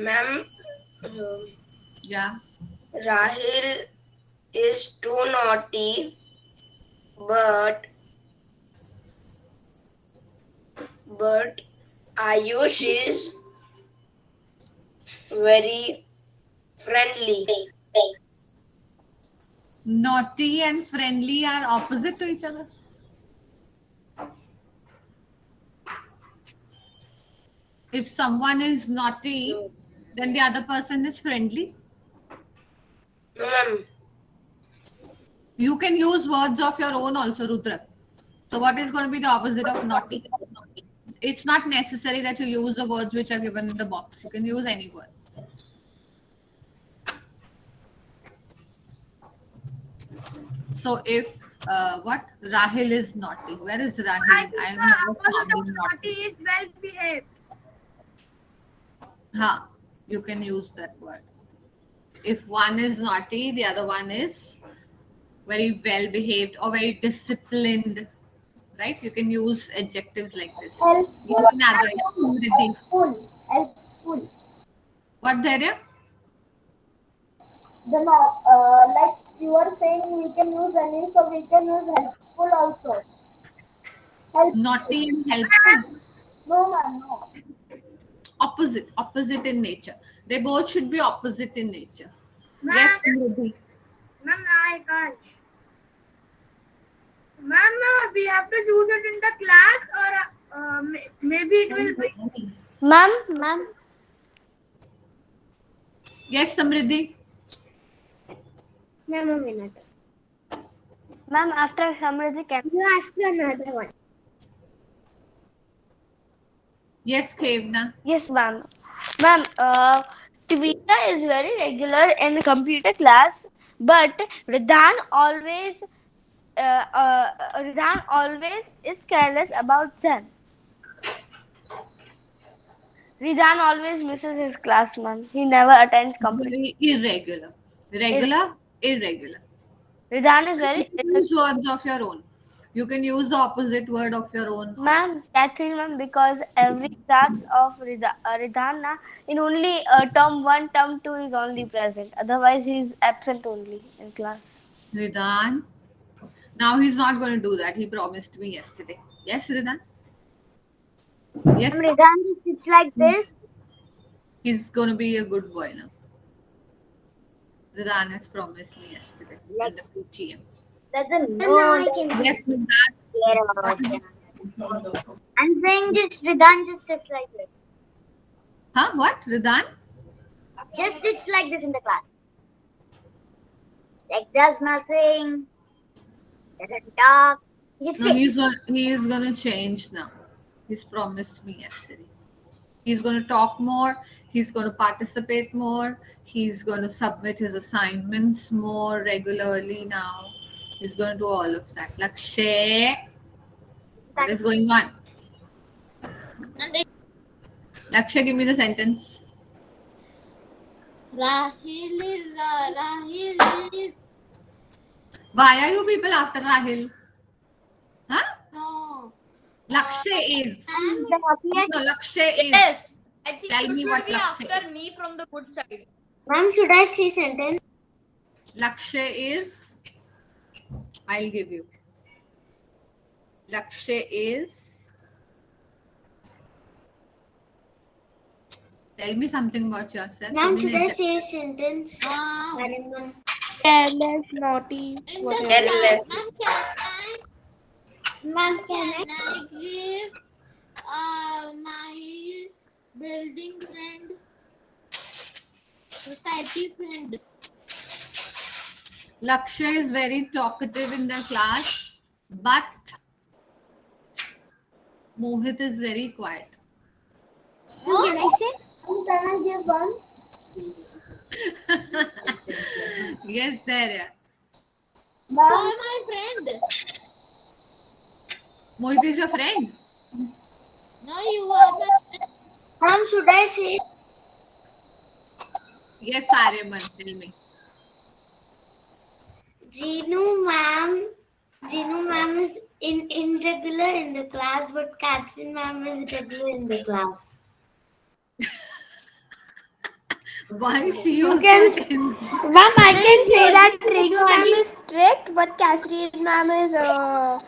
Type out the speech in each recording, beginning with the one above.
Ma'am, Yeah. Rahil is too naughty, but but Ayush is very friendly. Naughty and friendly are opposite to each other. If someone is naughty, No, then the other person is friendly. no, ma'am. You can use words of your own also, Rudra. So, what is going to be the opposite of naughty? It's not necessary that you use the words which are given in the box. You can use any words. So, if what Rahil is naughty, where is I Rahil? think I the have never opposite found of him naughty naughty. is well behaved. Ha, you can use that word. If one is naughty, the other one is very well behaved or very disciplined, right? You can use adjectives like this. Helpful. Smriti. Helpful. What there? The like you are saying, we can use any, so we can use helpful also. Helpful. Naughty and helpful. No, ma'am, no. Opposite in nature. They both should be opposite in nature. Ma'am, Yes, Smriti. ma'am, I can't. Ma'am, we have to choose it in the class or maybe it will be. Ma'am, Yes, Samriddhi. ma'am, a minute. Ma'am, after Samriddhi, can you ask me another one? Yes, Kevna. Yes, ma'am. Ma'am, Tivita is very regular in computer class, but Ridhan always is careless about them. Ridhan always misses his class, ma'am. He never attends complete. Very irregular. Ir- Regular, irregular. Ridhan is You very can use words of your own. You can use the opposite word of your own also. ma'am, Catherine, ma'am, because every class of Ridhan, na, in only term 1, term 2 is only present. Otherwise, he is absent only in class. Ridan. Now he's not going to do that. He promised me yesterday. Yes, Ridan? Yes, no? Ridhan just sits like this. He's going to be a good boy now. Ridan has promised me yesterday Like in the PTM. doesn't know that Yes, Ridan. care about him. I'm saying just Ridhan just sits like this. Huh? What? Ridan? Just sits like this in the class. Like does nothing, doesn't talk. Just No, sits. he is going to change now. He's promised me yesterday. He's going to talk more. He's going to participate more. He's going to submit his assignments more regularly now. He's going to do all of that. Lakshay, what is going on? Lakshay, give me the sentence. Rahil is Why are you people after Rahil? Huh? no. Lakshay is. Ma'am, No, Lakshay is. Yes, I think Tell you me should what be Lakshay after is. me from the good side. Ma'am, should I see sentence? Lakshay is. I'll give you. Lakshay is. Tell me something about yourself. Ma'am, Give me should an I example. say a sentence? Careless, naughty. in the Careless. class, Ma'am, can I give my building friend, society friend? Lakshay is very talkative in the class, but Mohit is very quiet. What can I say? Can I give one? Yes, there. Yeah. You are my friend. Mohit is your friend. No, you are my friend. Ma'am, should I say? Yes, Aryaman, tell me. Renu ma'am is irregular in the class, but Catherine ma'am is regular in the class. Why she also can- attends? Ma'am, I can say that Renu ma'am is strict, but Catherine ma'am is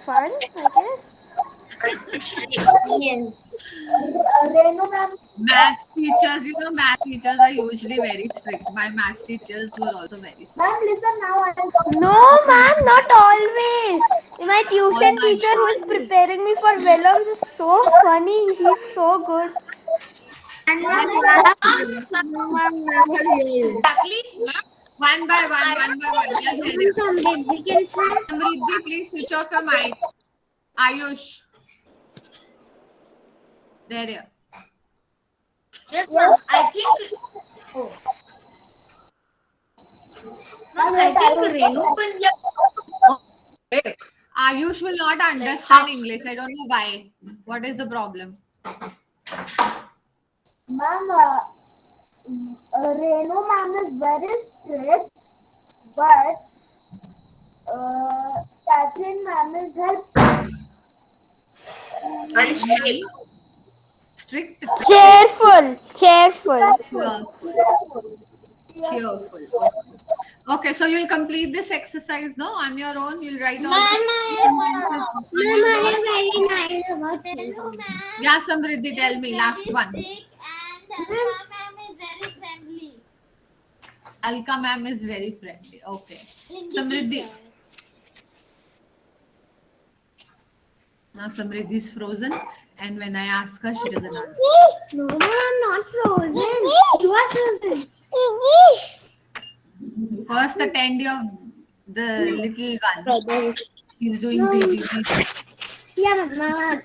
fun, I guess. Yes. Renu ma'am. Math teachers, math teachers are usually very strict. My math teachers were also very strict. Ma'am, listen now. No, ma'am, not always. My Oh tuition my teacher who is God. preparing me for Vellums is so funny. She's so good. And Yes, ma'am never yelled. one by one by one. Yes, there is. We can say. Samriddhi, please switch off your mic. Ayush. There you. Yes, ma'am. I think. Oh. Ma'am, I think Renu Ayush will not understand English. I don't know why. What is the problem? Ma'am, Renu ma'am is very strict, but Catherine ma'am is helpful. Unstrict. Strict. Cheerful. Cheerful. Cheerful. Cheerful. Okay, so you'll complete this exercise, no? On your own, you'll write all. Ma'am, very nice about hello, ma'am. Yeah, Samriddhi, tell me. Last one. And Alka ma'am is very friendly. Alka ma'am is very friendly. Okay. Hindi Samriddhi. teacher. Now Samriddhi is frozen, and when I ask her, she doesn't answer. No, ma'am, not frozen. You are frozen. First, attend the little one. He's doing BBB. Yeah, ma'am.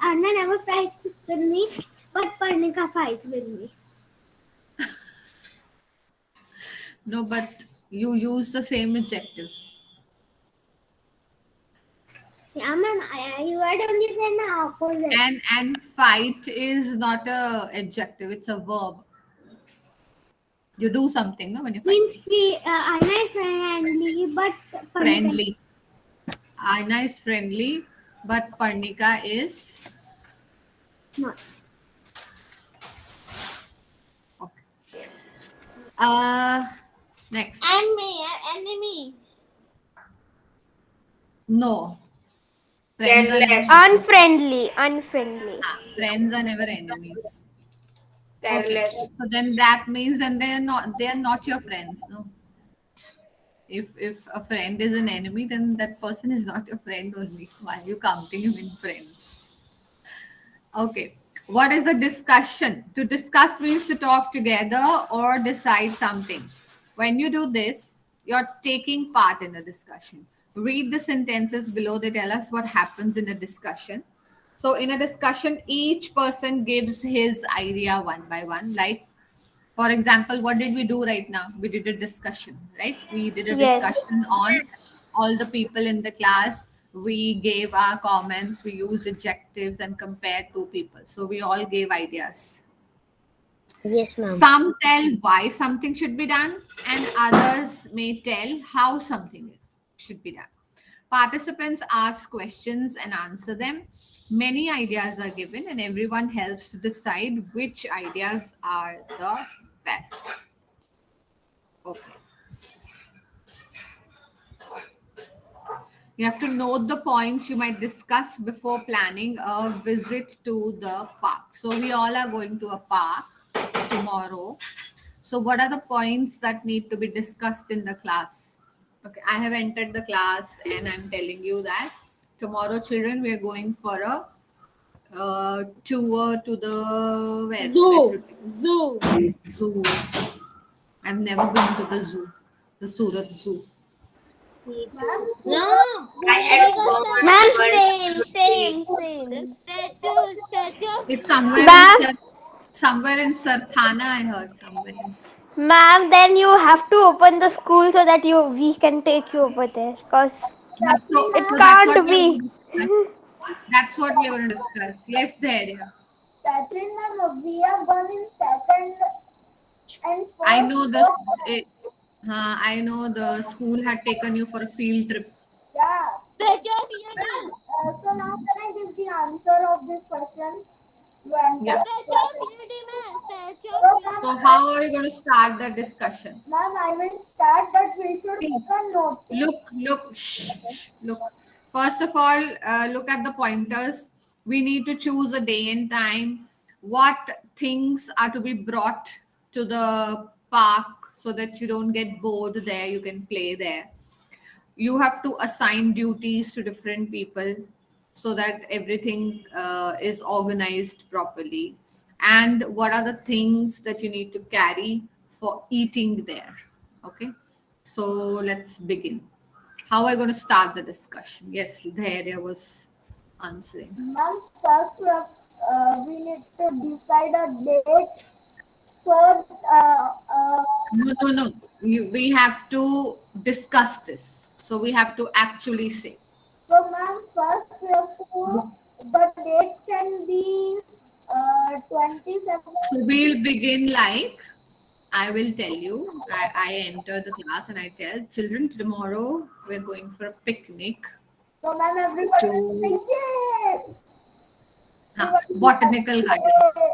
Anna never fights with me, but Parnika fights with me. No, but you use the same adjective. Yeah, ma'am. You had only said the opposite. And fight is not a adjective; it's a verb. You do something, no? When you fight. Means Anna is friendly, but Parnika Friendly. Aina is friendly, but Parnika is not. okay. Next. And me, enemy. No. Friends are, Careless. Unfriendly. Unfriendly. friends are never enemies. Careless. So then that means then they are not your friends, no? If a friend is an enemy, then that person is not your friend only. Why are you counting him in friends? Okay. What is a discussion? To discuss means to talk together or decide something. When you do this, you're taking part in a discussion. Read the sentences below. They tell us what happens in a discussion. So in a discussion, each person gives his idea one by one. Like, for example, what did we do right now? We did a discussion, right? We did a Yes. discussion on all the people in the class. We gave our comments, we used adjectives and compared two people. So we all gave ideas. Yes, Some tell why something should be done, and others may tell how something should be done. Participants ask questions and answer them. Many ideas are given, and everyone helps to decide which ideas are the best. Okay. You have to note the points you might discuss before planning a visit to the park. So we all are going to a park tomorrow. So what are the points that need to be discussed in the class? Okay, I have entered the class and I'm telling you that tomorrow, children, we are going for a tour to the where? Zoo. Zoo. I've never been to the zoo, the Surat Zoo. No. I had gone Ma'am, once. same. The statue of It's somewhere Ma'am. somewhere in Sarthana, I heard somewhere. Ma'am, then you have to open the school so that we can take you over there. Cause It can't be. That's what we are going to discuss. Yes, there. Yeah. Catherine, ma'am, we have gone in second and fourth. I know the school had taken you for a field trip. Yeah. statue of unity. So now can I give the answer of this question? Yeah. Statue of Unity, ma'am. Statue of Unity. So how are we going to start the discussion? Ma'am, I will start that we should take a note. Look, look. First of all, look at the pointers. We need to choose a day and time. What things are to be brought to the park so that you don't get bored there, you can play there. You have to assign duties to different people so that everything is organized properly. And what are the things that you need to carry for eating there? Okay, so let's begin. How are we going to start the discussion? Yes, the area was answering. Ma'am, first we need to decide a date. So, No. We have to discuss this. So we have to actually say. so ma'am, first we have to, the date can be 27. So we'll begin like, I will tell you, I enter the class and I tell children, tomorrow we're going for a picnic. So ma'am, everybody will say, yay! Botanical garden.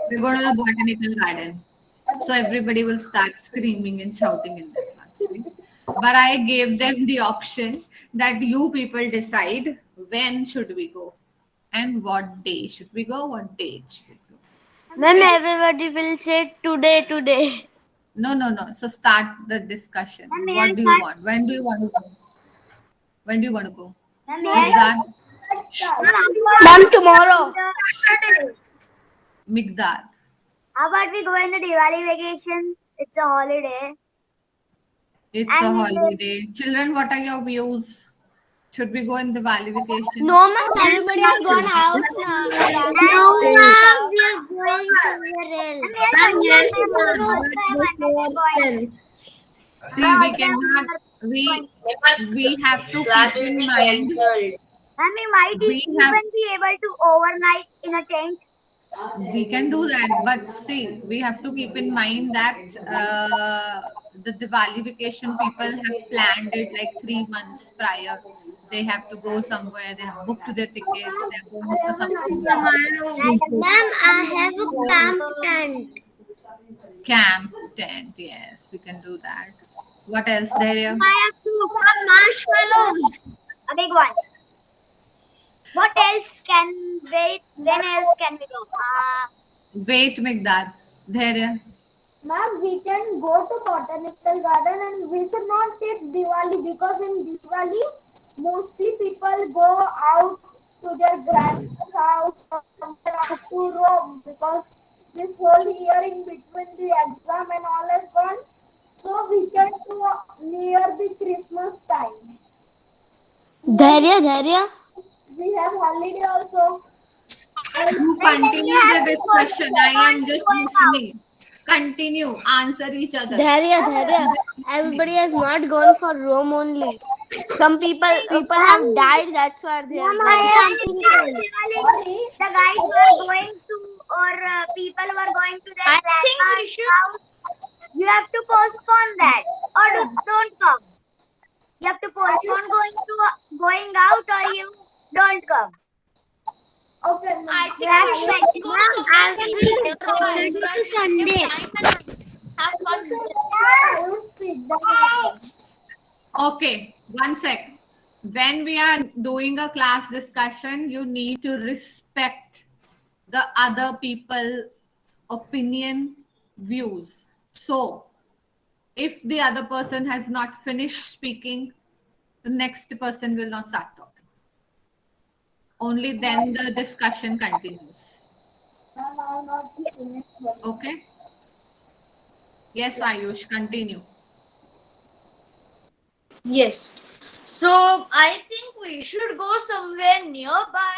We're going to the botanical garden. So everybody will start screaming and shouting in the class. Right? But I gave them the option that you people decide when should we go and what day should we go, what date should we go. Ma'am, everybody will say today. No. So start the discussion. What do you want? When do you want to go? When do you want to go? Migdad? Ma'am, tomorrow. Migdad. How about we go in the Diwali vacation? It's a holiday. It's a holiday. Children, what are your views? Should we go in the Diwali vacation? No, ma'am, everybody has gone out now. No, ma'am, we are going somewhere else. Ma'am, yes, See, we cannot. We have to keep in mind. And we might We even have- be able to overnight in a tent. We can do that, but see, we have to keep in mind that the Diwali vacation people have planned it like 3 months prior. They have to go somewhere. They have booked their tickets. They're going for something. Ma'am, I have a camp tent. Camp tent. Yes, we can do that. What else there? I have to put marshmallows. A big one. What else can wait? When else can we go? Wait, Migdad. There. ma'am, we can go to botanical garden and we should not take Diwali because in Diwali, mostly people go out to their grandmother's house or somewhere out to roam because this whole year in between the exam and all is gone. So we can go near the Christmas time. Dharya. We have holiday also. You continue the discussion. I am just listening. Continue. Answer each other. Dharya. Everybody has not gone for Rome only. Some people have died. That's why they are going. Sorry, The guys who are going to, or people who are going to their grandma's house, you have to postpone that, or don't come. You have to postpone going out, or you don't come. okay, ma'am. I think we should go Sunday. I will speak. Then Okay, one sec. When we are doing a class discussion, you need to respect the other people's opinion, views. So, if the other person has not finished speaking, the next person will not start talking. Only then the discussion continues. ma'am, I will not finish. Okay? Yes, Ayush, continue. Yes. So I think we should go somewhere nearby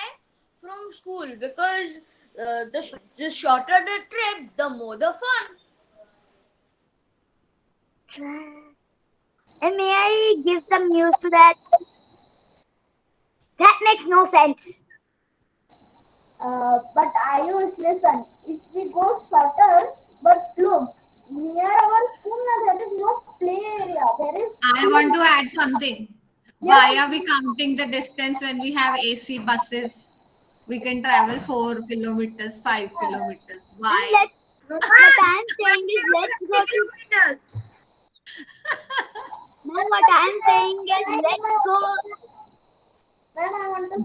from school because the shorter the trip, the more the fun. And may I give some news to that? That makes no sense. But Ayush, listen, if we go shorter, but look, near our school, there is no play area. There is. I want to add something. Why are we counting the distance when we have AC buses? We can travel 4 kilometers, 5 kilometers. Why? Let's, what I'm saying is let's go to. Ma'am, what I'm saying is let's go. Ma'am, I want to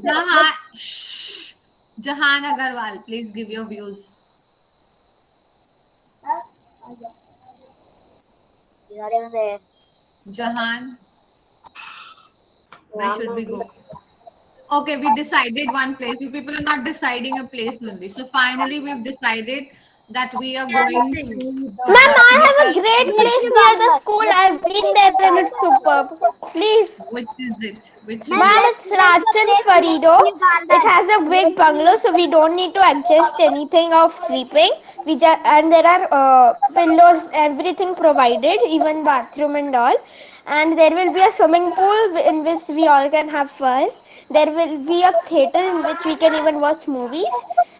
say. Jahan Agarwal, please give your views. He's not even there. Jahan, where should we go? Okay, we decided one place. You people are not deciding a place only. So finally, we've decided that we are going to. Ma'am, I have a great place near the school. I've been there and it's superb. Please. Which is it? Which is Ma'am, it's Rajchan Farido. It has a big bungalow, so we don't need to adjust anything of sleeping. And there are pillows, everything provided, even bathroom and all. And there will be a swimming pool in which we all can have fun. There will be a theater in which we can even watch movies.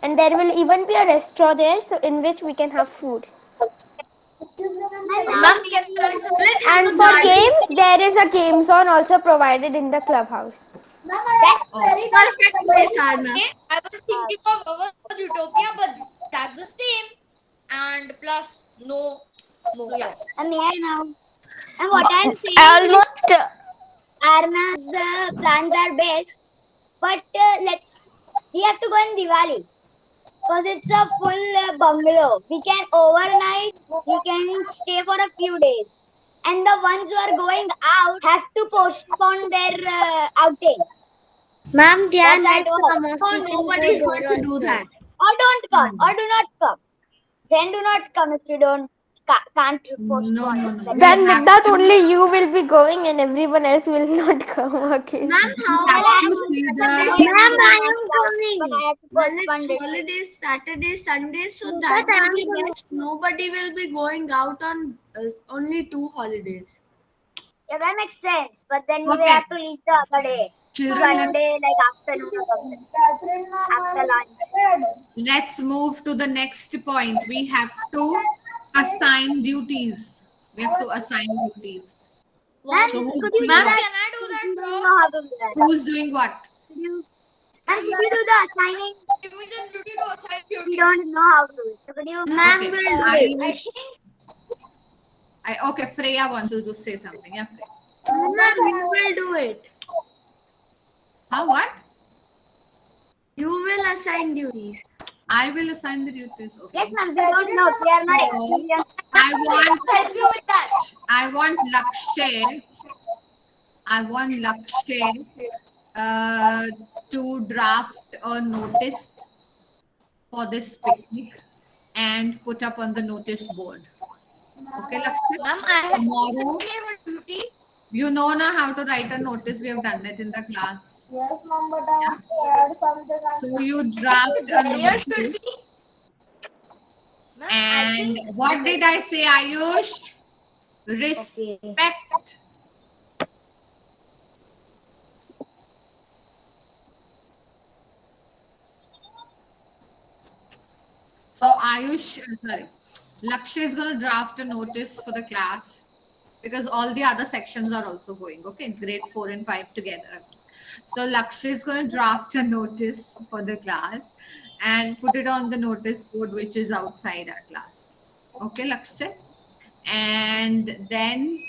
And there will even be a restaurant there, so in which we can have food. And for games, there is a game zone also provided in the clubhouse. Ma'am, I have a very Perfect place, Arna. I was thinking of our Utopia, but that's the same. And plus, no smoke. And may I know? And what I'm saying Almost. is Arna's plans are best, but we have to go in Diwali. Because it's a full bungalow. We can overnight, we can stay for a few days. And the ones who are going out have to postpone their outing. Ma'am, they are That's not how it come. works. Nobody's going to do that. Or don't come, or do not come. Then do not come if you can't postpone. No. Then with that only you will be going and everyone else will not come. Okay. Ma'am, how Have about to see the. But I have to postpone it. holidays, Saturday, Sunday, so that will be best. Nobody will be going out on only 2 holidays. Yeah, that makes sense. But then we Okay. have to leave the other day. Children, Sunday, like afternoon or something. Catherine, ma'am, After I'm lunch. prepared. let's move to the next point. We have to assign duties. We have to assign duties. Ma'am, So who's could doing you Ma'am, do what? that? can I do that? I don't know how to do that. Who's doing what? Could you do the assigning? Give me the duty to assign We duties. don't know how to do it. So could you? Okay. I think Okay, Freya wants to just say something. Yeah, Freya. Ma'am, you will do it. Huh, what? You will assign duties. I will assign the duties. Okay. Yes, ma'am. We don't know. We are not experienced. I want Help you with that. I want Lakshay to draft a notice for this picnic and put up on the notice board. Okay, Lakshay? Ma'am, I Tomorrow, have a duty. you know now how to write a notice. We have done it in the class. Yes, ma'am, but I want to add something. So you draft a notice. And what did I say, Ayush? Respect. So Lakshay is going to draft a notice for the class because all the other sections are also going. Okay, grade 4 and 5 together. So Lakshay is going to draft a notice for the class and put it on the notice board which is outside our class. Okay, Lakshay? And then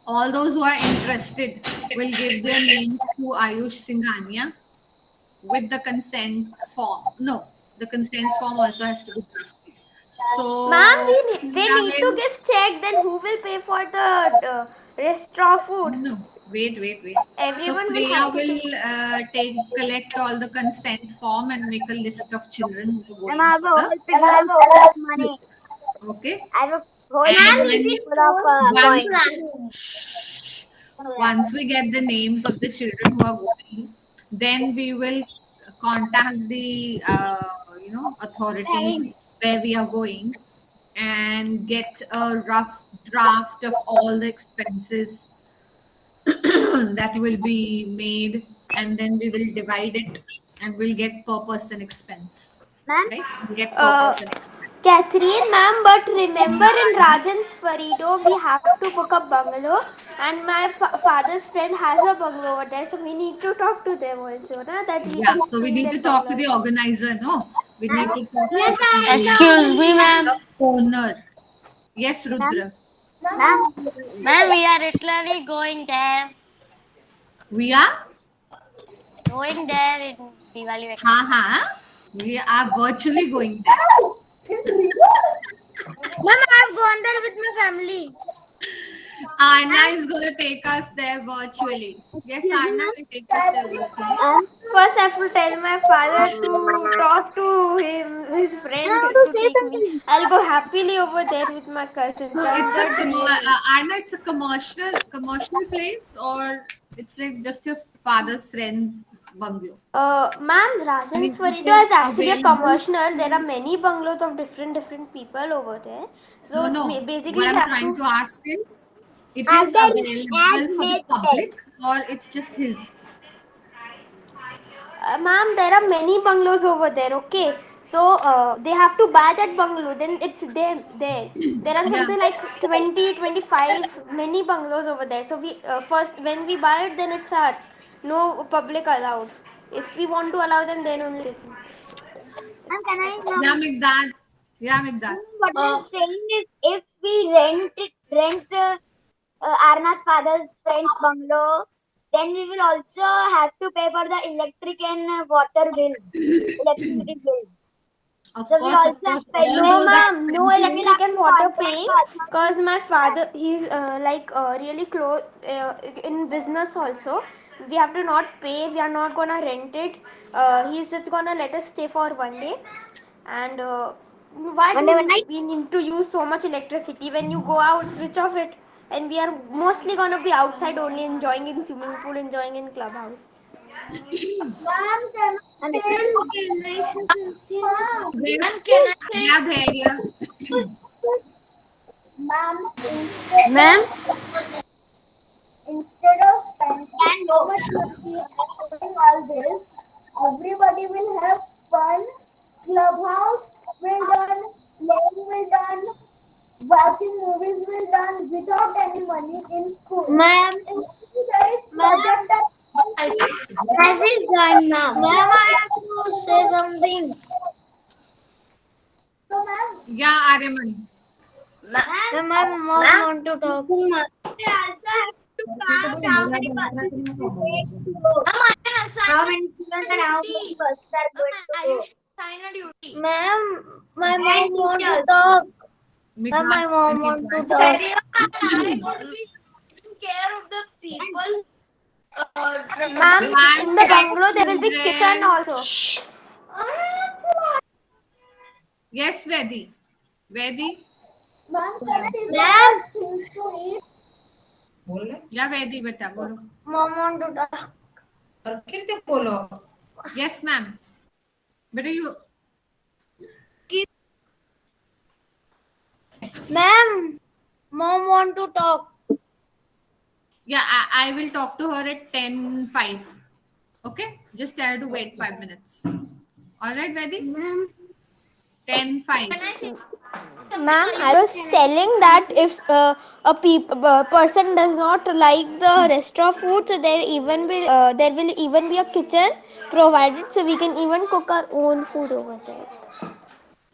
all those who are interested will give their names to Ayush Singhania with the consent form. No, the consent form also has to be drafted. So, Ma'am, they need to give check. Then who will pay for the restaurant food? No, wait. Everyone So will Freya have to will collect all the consent form and make a list of children who are Ma'am, I have going a for whole picture full of money. the. Okay. I have a whole And picture full of coins. Once we get the names of the children who are going, then we will contact the authorities where we are going and get a rough draft of all the expenses that will be made, and then we will divide it and we'll get per person expense. Ma'am, Right? We'll get per person expense. Catherine, ma'am, but remember in Rajan's Farido, we have to book a bungalow, and my father's friend has a bungalow over there, so we need to talk to them also, na, that we Yeah, can so we stay need in to that talk to bungalow. the organizer, no? We need to talk Yes, to Excuse me, ma'am. the owner. Yes, Rudra. Ma'am, Ma'am, we are literally going there. We are? Going there in Diwali vacation. Ha. We are virtually going there. ma'am, I've gone there with my family. Arna is going to take us there virtually. Yes, Arna will take us there virtually. First, I have to tell my father to talk to his friend to take me. I'll go happily over there with my cousins. So That's it's the real. Arna, it's a commercial place, or it's like just your father's friend's bungalow? Ma'am, I mean, Rajan's Farido it is is actually a available. commercial. There are many bungalows of different people over there. So No. basically, What we I'm have trying to. to ask is, it Are is there available for the admitted? public, or it's just his? Ma'am, there are many bungalows over there. Okay, so they have to buy that bungalow. Then it's them there. There are Yeah. something like 20, 25 many bungalows over there. So we first when we buy it, then it's our no public allowed. If we want to allow them, then only. Ma'am, can I Yeah, Migdad. Yeah, Migdad. what I'm saying is if we rent Arna's father's friend's bungalow, then we will also have to pay for the electric and water bills, electricity bills. Of So we course, also of course. pay All No, those are ma'am, no expensive. electric and water contact paying the because my father he's really close in business also. We have to not pay. We are not gonna rent it. He's just gonna let us stay for 1 day. And why One do day, one night. we need to use so much electricity? When you go out, switch off it, and we are mostly gonna be outside only, enjoying in swimming pool, enjoying in clubhouse. Ma'am, can I say something? Ma'am, Yeah, Dhairya. ma'am, Ma'am, instead of spending so much money and doing all this, everybody will have fun. Clubhouse will done, playing will done, watching movies will done without any money in school. Ma'am, There is project that is done, ma'am. Ma'am, I have to say something. So, ma'am, Yeah, Ariman. Ma'am, my mom want to talk. How many students and how many buses are going to go? Sign a duty. Ma'am, my mom want to talk. Ma'am, my mom want to talk. Care of the people. Ma'am, in the bungalow there will be kitchen also. Yes, Vedi. Vedi. ma'am, can I decide Ma'am. things to eat? Yeah, Vedi, beta. Bolo. Mom want to talk. Yes, ma'am. Beta, you. Ma'am, mom want to talk. Yeah, I will talk to her at 10:05. Okay? Just tell her to wait 5 minutes. All right, Vedi? Ma'am. 10:05. Ma'am, I was telling that if a person does not like the restaurant food, so there will even be a kitchen provided, so we can even cook our own food over there.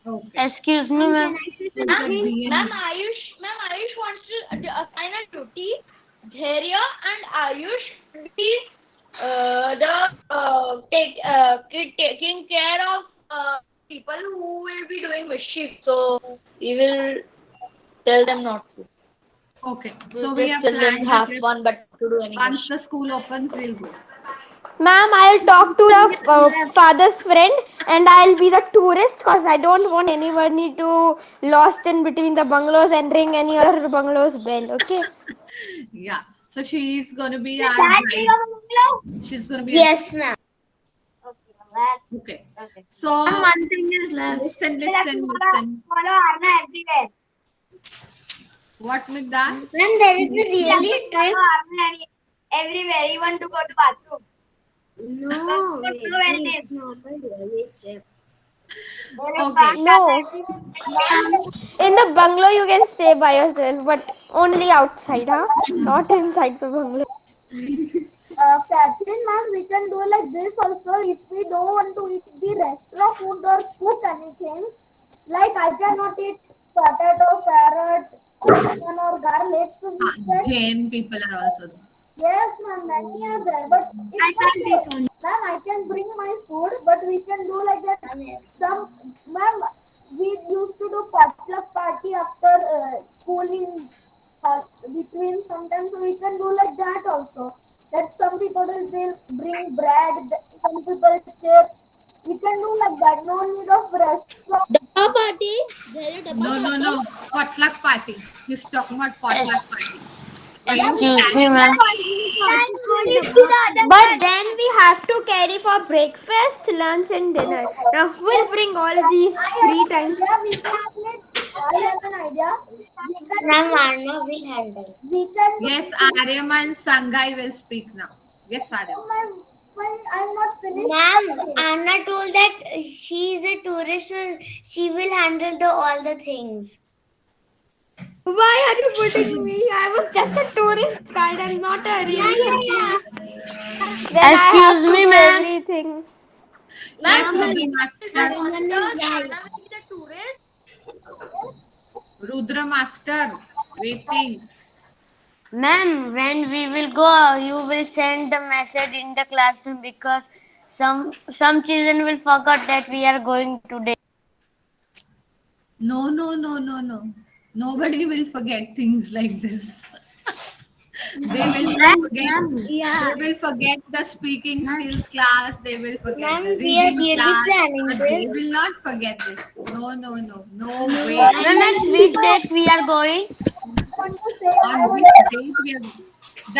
Okay. excuse me, ma'am. Ma'am, Ayush wants to assign a duty. Dhairya and Ayush will be taking care of people who will be doing mischief. So we will tell them not to. Okay. So we have Children planned have the trip. fun, but to do any Once the school opens, we'll go. Ma'am, I'll talk to the father's friend and I'll be the tourist because I don't want anybody to lost in between the bungalows and ring any other bungalow's bell. Okay. Yeah. So she's going to be our guide. She's going to be Yes, ma'am. Okay. So One thing is left. listen. Follow Arna everywhere. What with that? Ma'am, there is a really trip. Everywhere, even to go to bathroom. No, it's not a really trip. Okay. No. In the bungalow, you can stay by yourself, but only outside, huh? Not inside the bungalow. Catherine, ma'am, we can do like this also. If we don't want to eat the restaurant food or cook anything, like I cannot eat potato, carrot, onion or garlic, so we can. Jain people are also there. Yes, ma'am, many are there, but it's okay. Ma'am, I can bring my food, but we can do like that. Some, ma'am, we used to do potluck party after schooling between sometimes, so we can do like that also. That some people will bring bread, some people chips. We can do like that. No need of restaurant. No. Potluck party. He's talking about potluck party. Excuse me, ma'am. But then we have to carry for breakfast, lunch, and dinner. Now, who will bring all these three times? Yeah, we can make. I have an idea. We can. Ma'am, Arna will handle. We can. Yes, Aryaman Sangai will speak now. Yes, Aryaman. When I'm not finished. Ma'am, Anna told that she is a tourist, so she will handle all the things. Why are you putting me? I was just a tourist guide. I'm not a real tourist. Then I have Excuse to me, do ma'am. everything. Yes, Rudra Master. Arna will be the tourist. Rudra Master. Waiting. Ma'am, when we will go, you will send the message in the classroom because some children will forget that we are going today. No. Nobody will forget things like this. They will not forget. They will forget the speaking skills class. They will forget Ma'am, the we are reading really class. planning But this. they will not forget this. No way. Ma'am, at which date we are going? Want to say I On was which date we are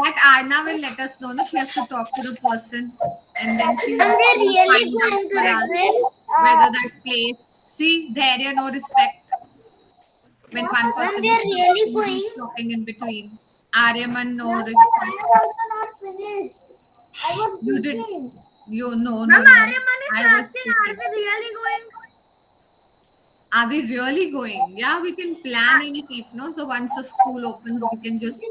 that Arna will let us know. No, she has to talk to the person, and then she has Ma'am, to we are really find out going to for us different. whether that place. See, there is no respect when one person we are is really talking, he's going. talking in between. Aryaman, no I respect. was also not finished. I was You did. thinking. You no. Mama, Aryaman is I was asking, thinking. are we really going? Are we really going? Yeah, we can plan and keep. No, so once the school opens, we can just.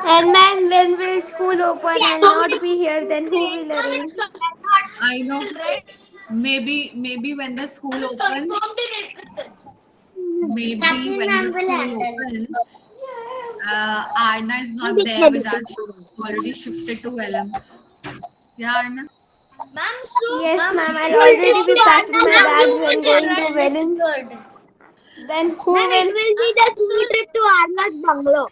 And ma'am, when will school open? I'll not be here. Then who will arrange? I know. Maybe when the school opens. Maybe Catherine when ma'am the will school handle. opens, Arna is not there with us. She's already shifted to LMs. Yeah, Arna. Yes, ma'am. I'll already be packing my bags and going to Valence. Then who Ma'am, it will? will be the school trip to Arna's bungalow.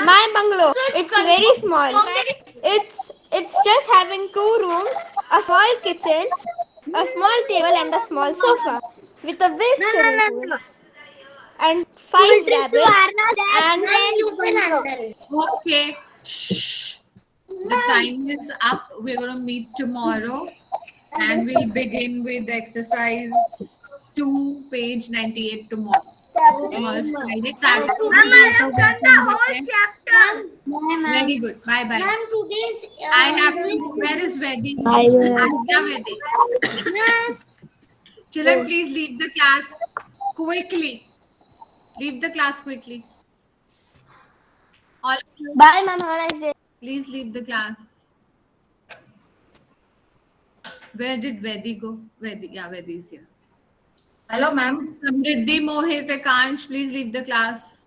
My bungalow. It's very small. It's just having 2 rooms, a small kitchen, a small table, and a small sofa with a big swimming pool and 5 rabbits and you will handle. Okay. Shh. The time is up. We're going to meet tomorrow and we'll begin with exercise 2, page 98 tomorrow. Tomorrow's Friday. Saturday. Mama, I have done the whole chapter. Very good. Bye bye. Ma'am, today's I have to. Where is Vedi? Ajna Vedi. Children, please leave the class quickly. Leave the class quickly. All of you, Bye, ma'am. Have a nice day. please leave the class. Where did Vedi go? Vedi, yeah, Vedi is here. Hello, ma'am. Samriddhi, Mohit, Ekansh, please leave the class.